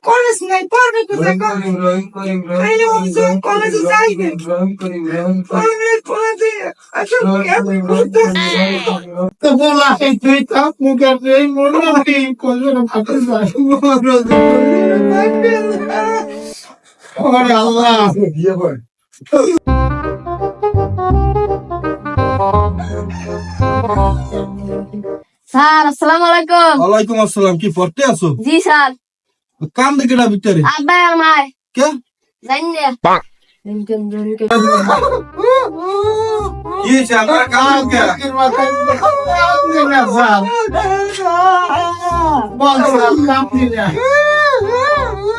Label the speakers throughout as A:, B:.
A: College নাই পড়বে কোথায় কলেজে যাইবে তো বলা তুই তাপ মুখের এই মনে কি কলেজে ফাটে যায় আল্লাহ
B: স্যার আসসালামু আলাইকুম।
C: ওয়ালাইকুম আসসালাম। কি পড়তে আছো?
B: জি স্যার।
C: কাম দেখে না ভিতরে
B: আব্বা আর মাই
C: কে
B: জানি না
C: কি চালা কাম কে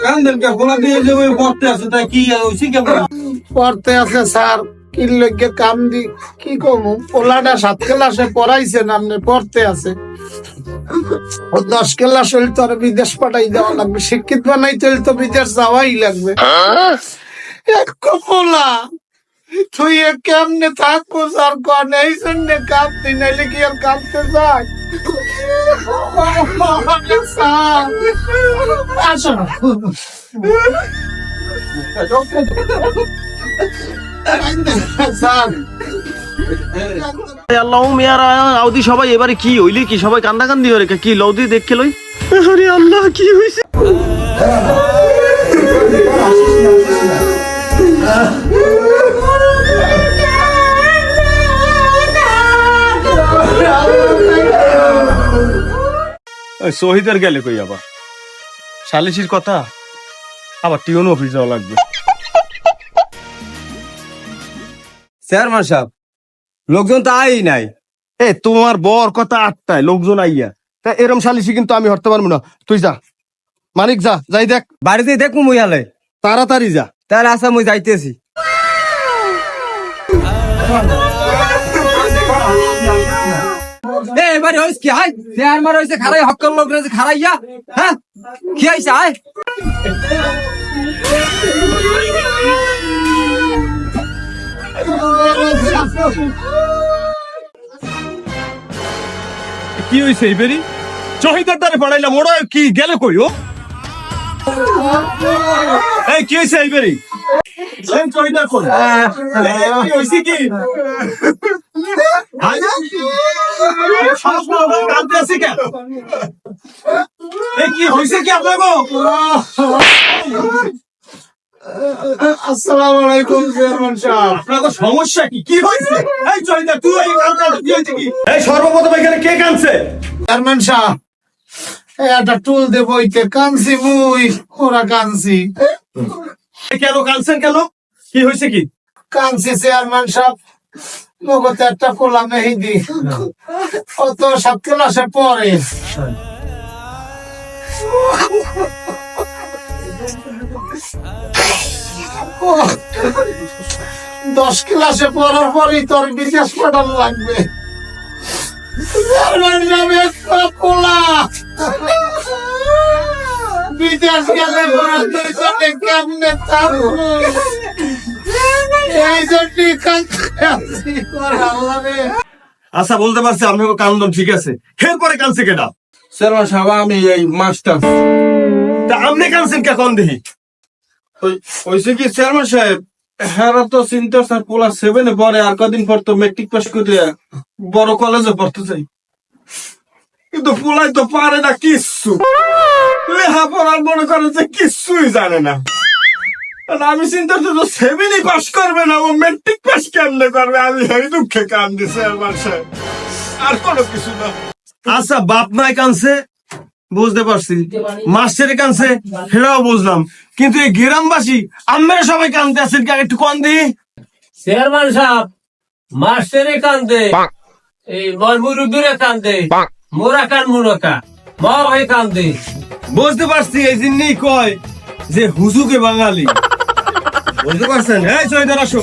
C: কাম দেখে বলা দিয়ে যে ওই পড়তে আছে তাই কি হইছে কেমন
A: পড়তে আছে স্যার কি লগে কাম দি কি কমু পোলাটা 7 ক্লাসে পড়াইছে নামনে পড়তে আছে ও 10 ক্লাস হইলে তো আর বিদেশ পাঠাই দেওয়া লাগবে শিক্ষিত বানাইতে হইলে তো বিদেশ যাওয়াই লাগবে এক পোলা তুই কেমনে থাকবো স্যার কোন এই জন্য কাঁদতে নাইলে কি আর কাঁদতে যায় আসো না
D: আউদি সবাই এবারে কি হইলি কি সবাই কান্দা কান্দি হরে কি লৌদি দেখে লই আরে আল্লাহ কি হইছে শহীদের গেলে কই আবার সালিশির কথা আবার টিউন অফিস যাওয়া লাগবে।
C: চেয়ারম্যান সাহেব লোকজন তো আই নাই।
D: এ তোমার বর কথা 8টায় লোকজন আইয়া তা এরম সালিশি কিন্তু আমি হরতে পারবো না। তুই যা মানিক যা যাই দেখ
C: বাড়িতে দেখবো মুই হালে
D: তাড়াতাড়ি যা।
C: তাহলে আসা মুই যাইতেছি। এবারে হইছে কি হাই চেয়ারম্যান হইছে খারাই হক্কল লোক রয়েছে খারাইয়া হ্যাঁ কি হইছে হাই
D: কি হইছে এইবেরি শহীদের দ্বারে পড়াইলাম ওরা কি গেলে কই ও এই কি হইছে এইবেরি শহীদের কোন কি হইছে কি কি হয়েছে কি আপনাকে
A: আসসালামু আলাইকুম চেয়ারম্যান সাহেব।
D: আপনার সমস্যা কি কি হয়েছে? এই জয়দা তুই কি হয়েছে কি এই সর্বপ্রথম এখানে কে কানছে?
A: চেয়ারম্যান সাহেব একটা টুল দেবো ইতে কানছি মুই ওরা কানছি
D: কেন কানছেন কেন কি হয়েছে কি
A: কানছি চেয়ারম্যান সাহেব নগদ একটা কোলা মেহেদি ও তো 7 ক্লাসে পড়ে 10 ক্লাসে পড়ার পরই তোর বিদেশ পাঠানো লাগবে একটা কোলা বিদেশ গেলে কেমনে থাকবো
D: আচ্ছা বলতে পারছি আমি কান্দন ঠিক আছে এরপরে কানছে কেটা
C: চেয়ারম্যান সাহেব আমি এই মাস্টার
D: তা আপনি কানছেন কখন দেখি
C: হইছে কি চেয়ারম্যান সাহেব হেরা তো চিন্তা স্যার পোলা 7 পরে আর কদিন পর তো মেট্রিক পাস করে বড় কলেজে পড়তে চাই কিন্তু পোলাই তো পারে না কিচ্ছু লেখাপড়ার মনে করে যে কিচ্ছুই জানে না আমি চিন্তা করছি 7 পাস করবে না ও মেট্রিক পাস কেমনে করবে আমি এই দুঃখে কান্দি চেয়ারম্যান সাহেব আর কোনো কিছু না।
D: আচ্ছা বাপ মাই কানছে বুঝতে পারছি মাস্টারে কানছে সেটাও বুঝলাম কিন্তু এই গ্রামবাসী আমরা সবাই কানতে আছেন একটু কন দি
E: চেয়ারম্যান সাহেব মাস্টারে কান্দে এই মুরুদুরে কান্দে মোরা কান মুরকা মা ভাই কান্দে
D: বুঝতে পারছি এই জন্যই কয় যে হুজুকে বাঙালি বুঝতে পারছেন এই চৈদার আসো